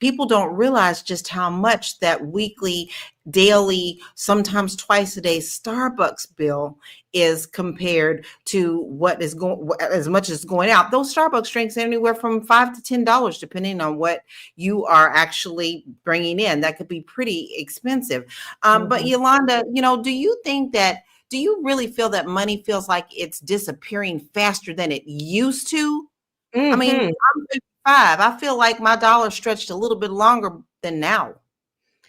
people don't realize just how much that weekly, daily, sometimes twice a day Starbucks bill is compared to what is going, as much as going out. Those Starbucks drinks anywhere from $5 to $10, depending on what you are actually bringing in. That could be pretty expensive. But Mhm. Yolanda, do you think that? Do you really feel that money feels like it's disappearing faster than it used to? I mean, Mhm. I'm 55. I feel like my dollar stretched a little bit longer than now.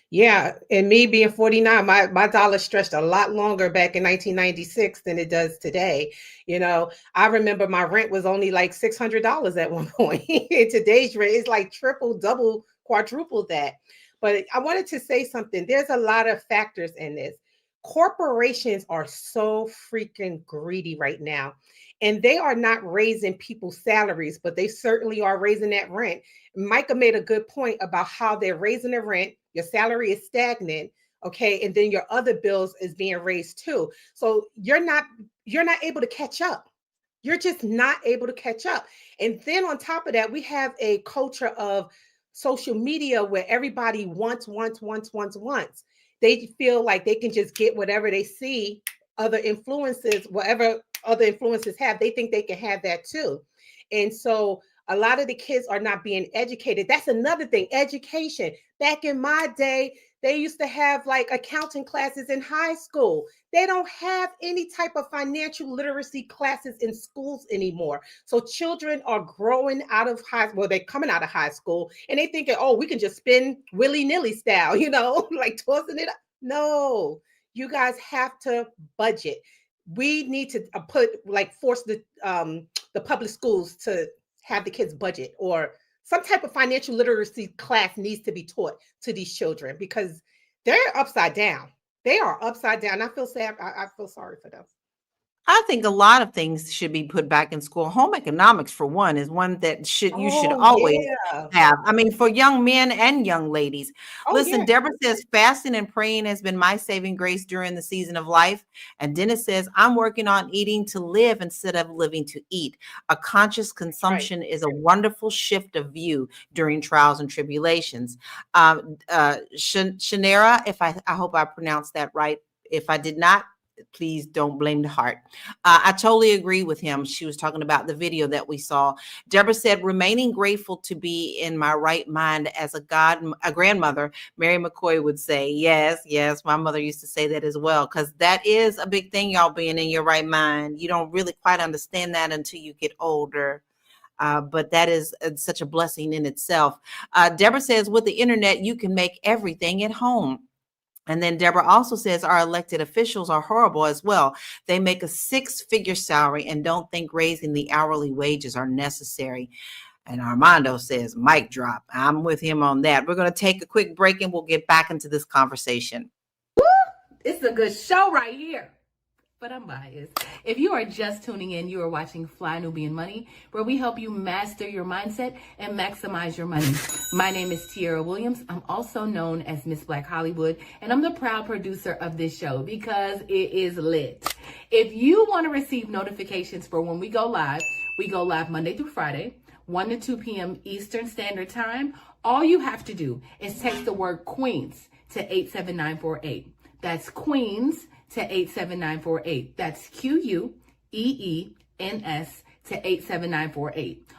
Yeah, and me being 49, my dollar stretched a lot longer back in 1996 than it does today. I remember my rent was only like $600 at one point. In today's rent, it's like triple, double, quadruple that. But I wanted to say something. There's a lot of factors in this. Corporations are so freaking greedy right now. And they are not raising people's salaries, but they certainly are raising that rent. Micah made a good point about how they're raising the rent. Your salary is stagnant, okay, and then your other bills is being raised too. So you're not able to catch up. You're just not able to catch up. And then on top of that, we have a culture of social media where everybody wants. They feel like they can just get whatever they see other influences, whatever other influences have, they think they can have that too. And so a lot of the kids are not being educated. That's another thing, education. Back in my day, they used to have like accounting classes in high school. They don't have any type of financial literacy classes in schools anymore. So children are growing out of they're coming out of high school and they thinking, oh, we can just spend willy-nilly style, like tossing it up. No, you guys have to budget. We need to force the public schools to have the kids budget, or some type of financial literacy class needs to be taught to these children because they're upside down. They are upside down. I feel sad. I feel sorry for them. I think a lot of things should be put back in school. Home economics, for one, is one that you should Oh always yeah. have. I mean, for young men and young ladies. Oh Listen, yeah. Deborah says fasting and praying has been my saving grace during the season of life. And Dennis says I'm working on eating to live instead of living to eat. A conscious Right. consumption is a wonderful shift of view during trials and tribulations. Shanera, if I hope I pronounced that right. If I did not, please don't blame the heart. I totally agree with him. She was talking about the video that we saw. Deborah said, remaining grateful to be in my right mind as a grandmother. Mary McCoy would say, yes, yes. My mother used to say that as well, because that is a big thing, y'all, being in your right mind. You don't really quite understand that until you get older. But that is such a blessing in itself. Deborah says, with the internet, you can make everything at home. And then Deborah also says our elected officials are horrible as well. They make a six-figure salary and don't think raising the hourly wages are necessary. And Armando says, mic drop. I'm with him on that. We're going to take a quick break and we'll get back into this conversation. It's a good show right here. But I'm biased. If you are just tuning in, you are watching Fly Nubian Money, where we help you master your mindset and maximize your money. My name is Tiara Williams. I'm also known as Miss Black Hollywood, and I'm the proud producer of this show because it is lit. If you want to receive notifications for when we go live Monday through Friday, 1 to 2 p.m. Eastern Standard Time. All you have to do is text the word Queens to 87948. That's Queens to 87948. That's QUEENS to 87948.